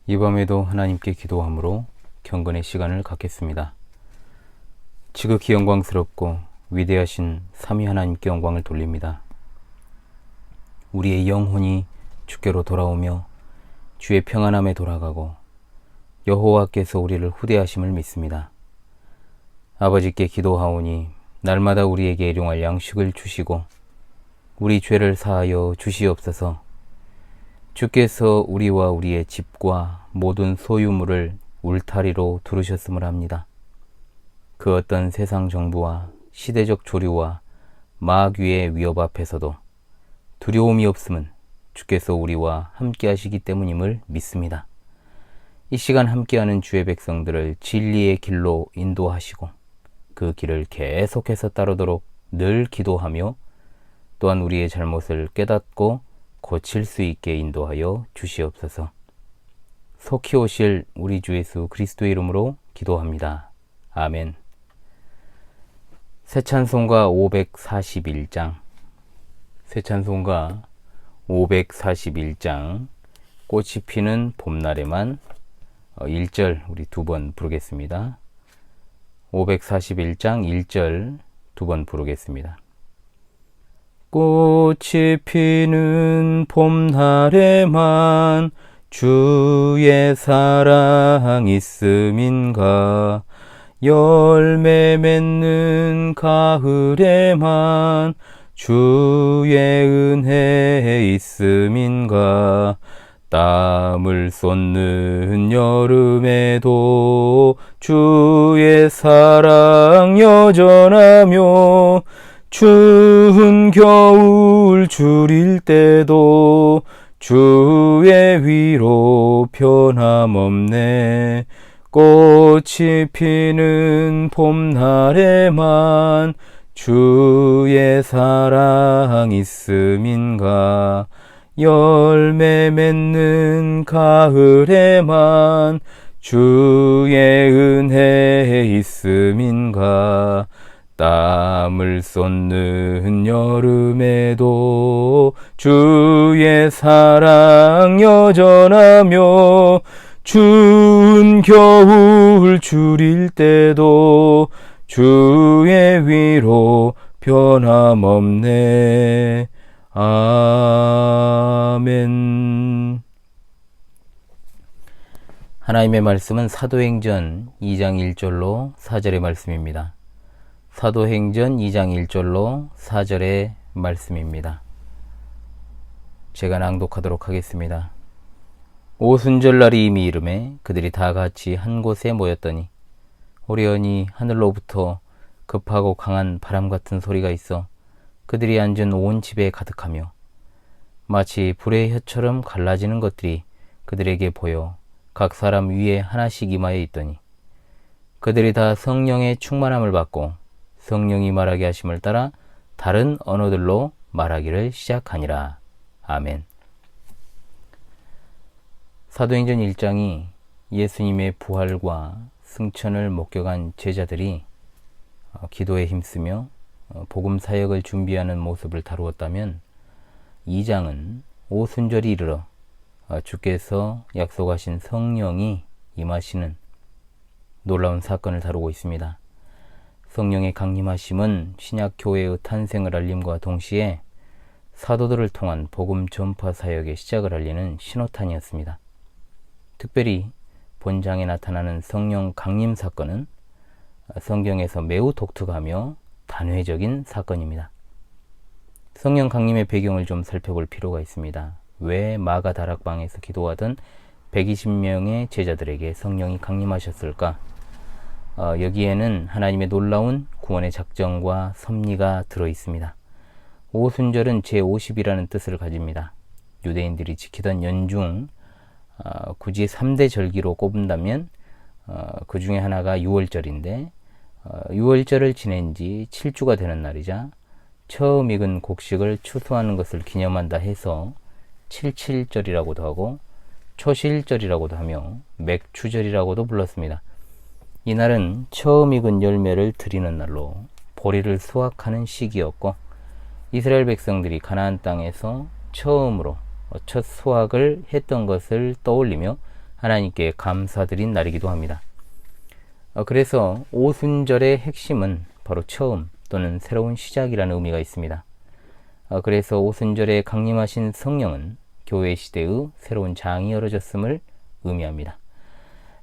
이 밤에도 하나님께 기도함으로 경건의 시간을 갖겠습니다. 지극히 영광스럽고 위대하신 삼위 하나님께 영광을 돌립니다. 우리의 영혼이 주께로 돌아오며 주의 평안함에 돌아가고 여호와께서 우리를 후대하심을 믿습니다. 아버지께 기도하오니 날마다 우리에게 일용할 양식을 주시고 우리 죄를 사하여 주시옵소서. 주께서 우리와 우리의 집과 모든 소유물을 울타리로 두르셨음을 합니다. 그 어떤 세상 정부와 시대적 조류와 마귀의 위협 앞에서도 두려움이 없음은 주께서 우리와 함께 하시기 때문임을 믿습니다. 이 시간 함께하는 주의 백성들을 진리의 길로 인도하시고 그 길을 계속해서 따르도록 늘 기도하며 또한 우리의 잘못을 깨닫고 고칠 수 있게 인도하여 주시옵소서. 속히 오실 우리 주 예수 그리스도의 이름으로 기도합니다. 아멘. 새 찬송가 541장 새 찬송가 541장 꽃이 피는 봄날에만 1절 우리 두 번 부르겠습니다. 541장 1절 두 번 부르겠습니다. 꽃이 피는 봄날에만 주의 사랑 있음인가, 열매 맺는 가을에만 주의 은혜 있음인가, 땀을 쏟는 여름에도 주의 사랑 여전하며 추운 겨울 줄일 때도 주의 위로 변함없네. 꽃이 피는 봄날에만 주의 사랑 있음인가, 열매 맺는 가을에만 주의 은혜 있음인가, 땀을 쏟는 여름에도 주의 사랑 여전하며 추운 겨울 줄일 때도 주의 위로 변함없네. 아멘. 하나님의 말씀은 사도행전 2장 1절로 4절의 말씀입니다. 사도행전 2장 1절로 4절의 말씀입니다. 제가 낭독하도록 하겠습니다. 오순절날이 이미 이르매 그들이 다 같이 한 곳에 모였더니 호련히 하늘로부터 급하고 강한 바람 같은 소리가 있어 그들이 앉은 온 집에 가득하며 마치 불의 혀처럼 갈라지는 것들이 그들에게 보여 각 사람 위에 하나씩 임하여 있더니 그들이 다 성령의 충만함을 받고 성령이 말하게 하심을 따라 다른 언어들로 말하기를 시작하니라. 아멘. 사도행전 1장이 예수님의 부활과 승천을 목격한 제자들이 기도에 힘쓰며 복음 사역을 준비하는 모습을 다루었다면 2장은 오순절이 이르러 주께서 약속하신 성령이 임하시는 놀라운 사건을 다루고 있습니다. 성령의 강림하심은 신약교회의 탄생을 알림과 동시에 사도들을 통한 복음 전파 사역의 시작을 알리는 신호탄이었습니다. 특별히 본장에 나타나는 성령 강림 사건은 성경에서 매우 독특하며 단회적인 사건입니다. 성령 강림의 배경을 좀 살펴볼 필요가 있습니다. 왜 마가 다락방에서 기도하던 120명의 제자들에게 성령이 강림하셨을까? 여기에는 하나님의 놀라운 구원의 작정과 섭리가 들어있습니다. 오순절은 제50이라는 뜻을 가집니다. 유대인들이 지키던 연중 굳이 3대 절기로 꼽는다면 그 중에 하나가 6월절인데 6월절을 지낸 지 7주가 되는 날이자 처음 익은 곡식을 추수하는 것을 기념한다 해서 77절이라고도 하고 초실절이라고도 하며 맥추절이라고도 불렀습니다. 이날은 처음 익은 열매를 드리는 날로 보리를 수확하는 시기였고 이스라엘 백성들이 가나안 땅에서 처음으로 첫 수확을 했던 것을 떠올리며 하나님께 감사드린 날이기도 합니다. 그래서 오순절의 핵심은 바로 처음 또는 새로운 시작이라는 의미가 있습니다. 그래서 오순절에 강림하신 성령은 교회 시대의 새로운 장이 열어졌음을 의미합니다.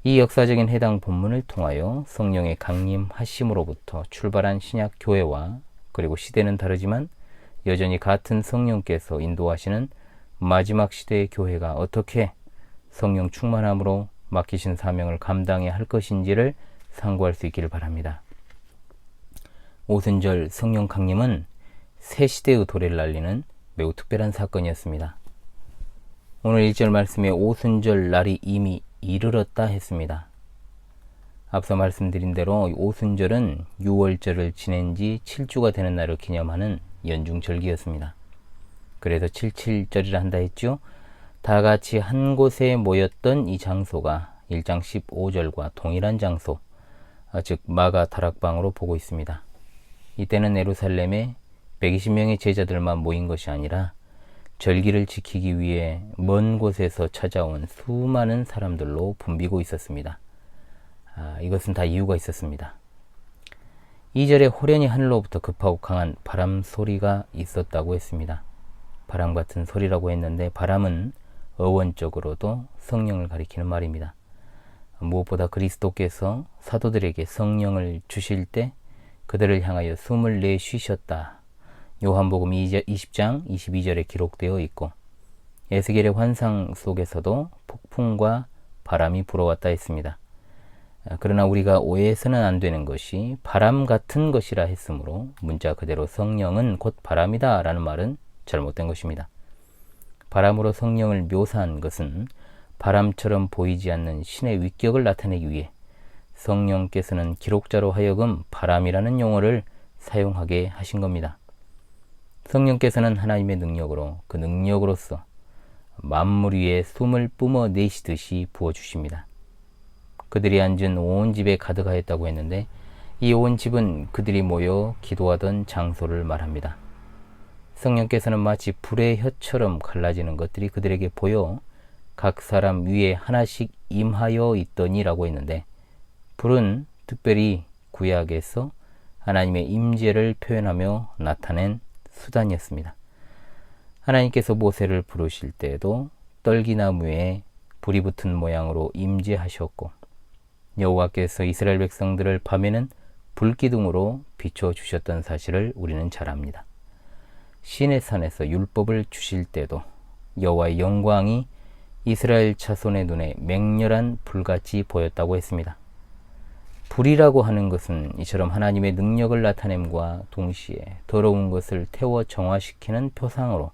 이 역사적인 해당 본문을 통하여 성령의 강림하심으로부터 출발한 신약 교회와 그리고 시대는 다르지만 여전히 같은 성령께서 인도하시는 마지막 시대의 교회가 어떻게 성령 충만함으로 맡기신 사명을 감당해야 할 것인지를 상고할 수 있기를 바랍니다. 오순절 성령 강림은 새 시대의 도래를 알리는 매우 특별한 사건이었습니다. 오늘 1절 말씀에 오순절 날이 이미 이르렀다 했습니다. 앞서 말씀드린 대로 오순절은 6월절을 지낸 지 7주가 되는 날을 기념하는 연중절기였습니다. 그래서 77절이라 한다 했죠. 다 같이 한 곳에 모였던 이 장소가 1장 15절과 동일한 장소, 즉 마가 다락방으로 보고 있습니다. 이때는 예루살렘에 120명의 제자들만 모인 것이 아니라 절기를 지키기 위해 먼 곳에서 찾아온 수많은 사람들로 붐비고 있었습니다. 이것은 다 이유가 있었습니다. 2절에 호련히 하늘로부터 급하고 강한 바람 소리가 있었다고 했습니다. 바람 같은 소리라고 했는데 바람은 어원적으로도 성령을 가리키는 말입니다. 무엇보다 그리스도께서 사도들에게 성령을 주실 때 그들을 향하여 숨을 내쉬셨다. 요한복음 20장 22절에 기록되어 있고 에스겔의 환상 속에서도 폭풍과 바람이 불어왔다 했습니다. 그러나 우리가 오해해서는 안 되는 것이 바람 같은 것이라 했으므로 문자 그대로 성령은 곧 바람이다 라는 말은 잘못된 것입니다. 바람으로 성령을 묘사한 것은 바람처럼 보이지 않는 신의 위격을 나타내기 위해 성령께서는 기록자로 하여금 바람이라는 용어를 사용하게 하신 겁니다. 성령께서는 하나님의 능력으로 그 능력으로서 만물 위에 숨을 뿜어내시듯이 부어주십니다. 그들이 앉은 온 집에 가득하였다고 했는데 이 온 집은 그들이 모여 기도하던 장소를 말합니다. 성령께서는 마치 불의 혀처럼 갈라지는 것들이 그들에게 보여 각 사람 위에 하나씩 임하여 있더니라고 했는데 불은 특별히 구약에서 하나님의 임재를 표현하며 나타낸 수단이었습니다. 하나님께서 모세를 부르실 때에도 떨기나무에 불이 붙은 모양으로 임재하셨고 여호와께서 이스라엘 백성들을 밤에는 불기둥으로 비춰주셨던 사실을 우리는 잘 압니다. 시내산에서 율법을 주실 때도 여호와의 영광이 이스라엘 자손의 눈에 맹렬한 불같이 보였다고 했습니다. 불이라고 하는 것은 이처럼 하나님의 능력을 나타냄과 동시에 더러운 것을 태워 정화시키는 표상으로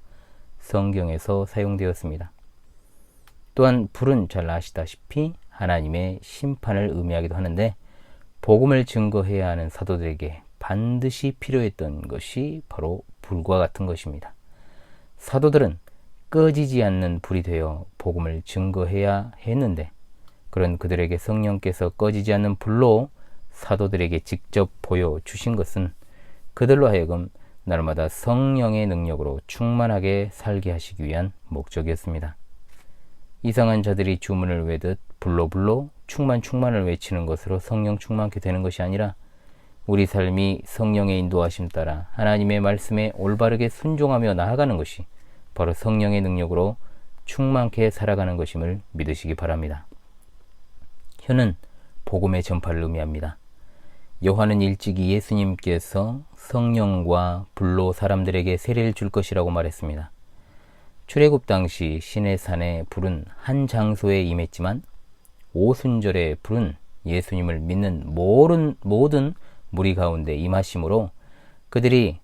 성경에서 사용되었습니다. 또한 불은 잘 아시다시피 하나님의 심판을 의미하기도 하는데 복음을 증거해야 하는 사도들에게 반드시 필요했던 것이 바로 불과 같은 것입니다. 사도들은 꺼지지 않는 불이 되어 복음을 증거해야 했는데 그런 그들에게 성령께서 꺼지지 않는 불로 사도들에게 직접 보여주신 것은 그들로 하여금 날마다 성령의 능력으로 충만하게 살게 하시기 위한 목적이었습니다. 이상한 자들이 주문을 외듯 불로 충만을 외치는 것으로 성령 충만케 되는 것이 아니라 우리 삶이 성령의 인도하심 따라 하나님의 말씀에 올바르게 순종하며 나아가는 것이 바로 성령의 능력으로 충만케 살아가는 것임을 믿으시기 바랍니다. 혀는 복음의 전파를 의미합니다. 요한은 일찍이 예수님께서 성령과 불로 사람들에게 세례를 줄 것이라고 말했습니다. 출애굽 당시 시내산의 불은 한 장소에 임했지만 오순절의 불은 예수님을 믿는 모든 무리 가운데 임하심으로 그들이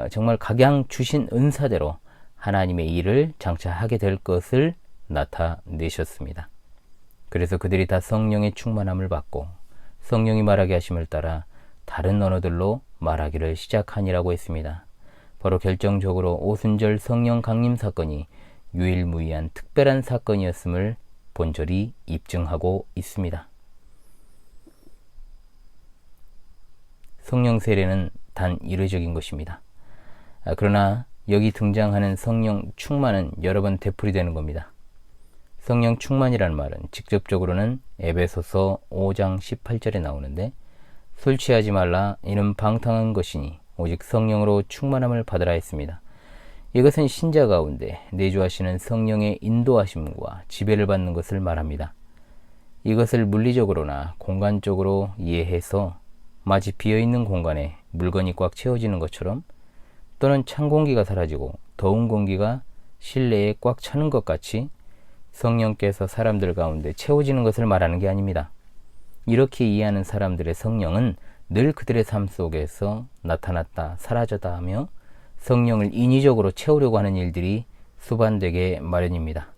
정말 각양 주신 은사대로 하나님의 일을 장차 하게 될 것을 나타내셨습니다. 그래서 그들이 다 성령의 충만함을 받고 성령이 말하게 하심을 따라 다른 언어들로 말하기를 시작하니라고 했습니다. 바로 결정적으로 오순절 성령 강림 사건이 유일무이한 특별한 사건이었음을 본절이 입증하고 있습니다. 성령 세례는 단 이례적인 것입니다. 그러나 여기 등장하는 성령 충만은 여러 번 되풀이되는 겁니다. 성령 충만이라는 말은 직접적으로는 에베소서 5장 18절에 나오는데, 술 취하지 말라, 이는 방탕한 것이니 오직 성령으로 충만함을 받으라 했습니다. 이것은 신자 가운데 내주하시는 성령의 인도하심과 지배를 받는 것을 말합니다. 이것을 물리적으로나 공간적으로 이해해서 마치 비어있는 공간에 물건이 꽉 채워지는 것처럼, 또는 찬 공기가 사라지고 더운 공기가 실내에 꽉 차는 것 같이 성령께서 사람들 가운데 채워지는 것을 말하는 게 아닙니다. 이렇게 이해하는 사람들의 성령은 늘 그들의 삶 속에서 나타났다 사라졌다 하며 성령을 인위적으로 채우려고 하는 일들이 수반되게 마련입니다.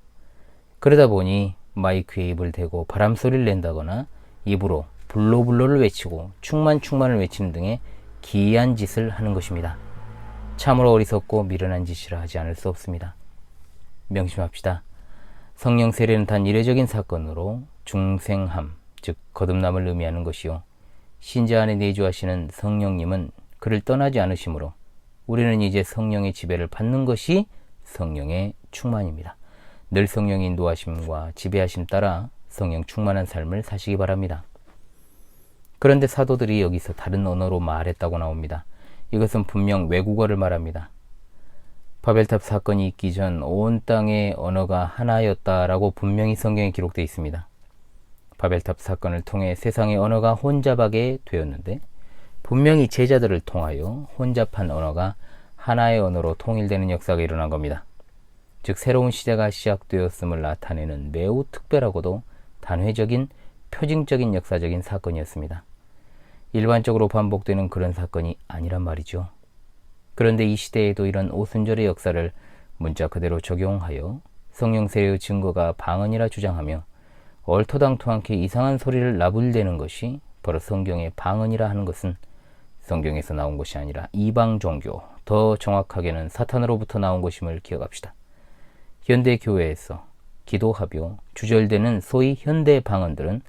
그러다 보니 마이크에 입을 대고 바람소리를 낸다거나 입으로 불로불로를 외치고 충만을 외치는 등의 기이한 짓을 하는 것입니다. 참으로 어리석고 미련한 짓이라 하지 않을 수 없습니다. 명심합시다. 성령 세례는 단 이례적인 사건으로 중생함, 즉 거듭남을 의미하는 것이요, 신자 안에 내주하시는 성령님은 그를 떠나지 않으시므로 우리는 이제 성령의 지배를 받는 것이 성령의 충만입니다. 늘 성령의 인도하심과 지배하심 따라 성령 충만한 삶을 사시기 바랍니다. 그런데 사도들이 여기서 다른 언어로 말했다고 나옵니다. 이것은 분명 외국어를 말합니다. 바벨탑 사건이 있기 전 온 땅의 언어가 하나였다라고 분명히 성경에 기록되어 있습니다. 바벨탑 사건을 통해 세상의 언어가 혼잡하게 되었는데, 분명히 제자들을 통하여 혼잡한 언어가 하나의 언어로 통일되는 역사가 일어난 겁니다. 즉 새로운 시대가 시작되었음을 나타내는 매우 특별하고도 단회적인 표징적인 역사적인 사건이었습니다. 일반적으로 반복되는 그런 사건이 아니란 말이죠. 그런데 이 시대에도 이런 오순절의 역사를 문자 그대로 적용하여 성령 세례의 증거가 방언이라 주장하며 얼토당토않게 이상한 소리를 나불대는 것이 바로 성경의 방언이라 하는 것은 성경에서 나온 것이 아니라 이방 종교, 더 정확하게는 사탄으로부터 나온 것임을 기억합시다. 현대 교회에서 기도하며 주절되는 소위 현대 방언들은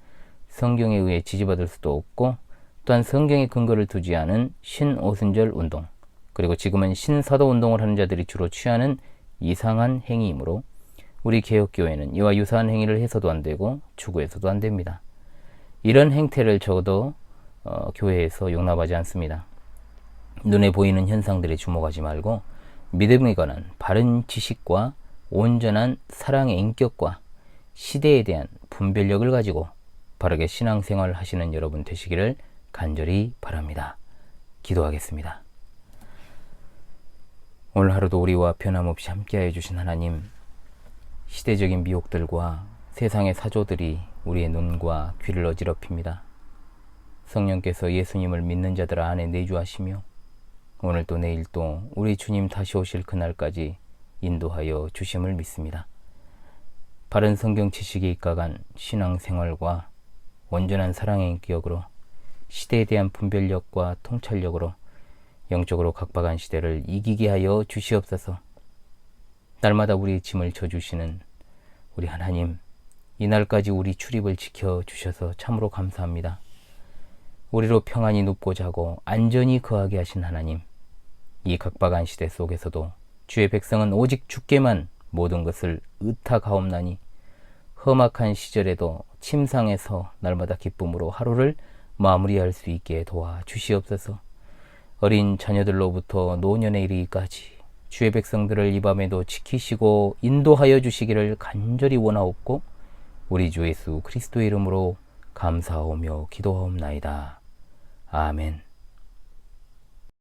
성경에 의해 지지받을 수도 없고, 또한 성경의 근거를 두지 않은 신오순절 운동, 그리고 지금은 신사도 운동을 하는 자들이 주로 취하는 이상한 행위이므로 우리 개혁교회는 이와 유사한 행위를 해서도 안 되고 추구해서도 안 됩니다. 이런 행태를 적어도 교회에서 용납하지 않습니다. 눈에 보이는 현상들에 주목하지 말고 믿음에 관한 바른 지식과 온전한 사랑의 인격과 시대에 대한 분별력을 가지고 바르게 신앙생활을 하시는 여러분 되시기를 간절히 바랍니다. 기도하겠습니다. 오늘 하루도 우리와 변함없이 함께하여 주신 하나님, 시대적인 미혹들과 세상의 사조들이 우리의 눈과 귀를 어지럽힙니다. 성령께서 예수님을 믿는 자들 안에 내주하시며 오늘 또 내일 또 우리 주님 다시 오실 그날까지 인도하여 주심을 믿습니다. 바른 성경 지식에 입각한 신앙생활과 온전한 사랑의 인격으로 시대에 대한 분별력과 통찰력으로 영적으로 각박한 시대를 이기게 하여 주시옵소서. 날마다 우리의 짐을 져주시는 우리 하나님, 이날까지 우리 출입을 지켜주셔서 참으로 감사합니다. 우리로 평안히 눕고 자고 안전히 거하게 하신 하나님, 이 각박한 시대 속에서도 주의 백성은 오직 주께만 모든 것을 의탁하옵나니 험악한 시절에도 침상에서 날마다 기쁨으로 하루를 마무리할 수 있게 도와주시옵소서. 어린 자녀들로부터 노년에 이르기까지 주의 백성들을 이 밤에도 지키시고 인도하여 주시기를 간절히 원하옵고 우리 주 예수 그리스도의 이름으로 감사하오며 기도하옵나이다. 아멘.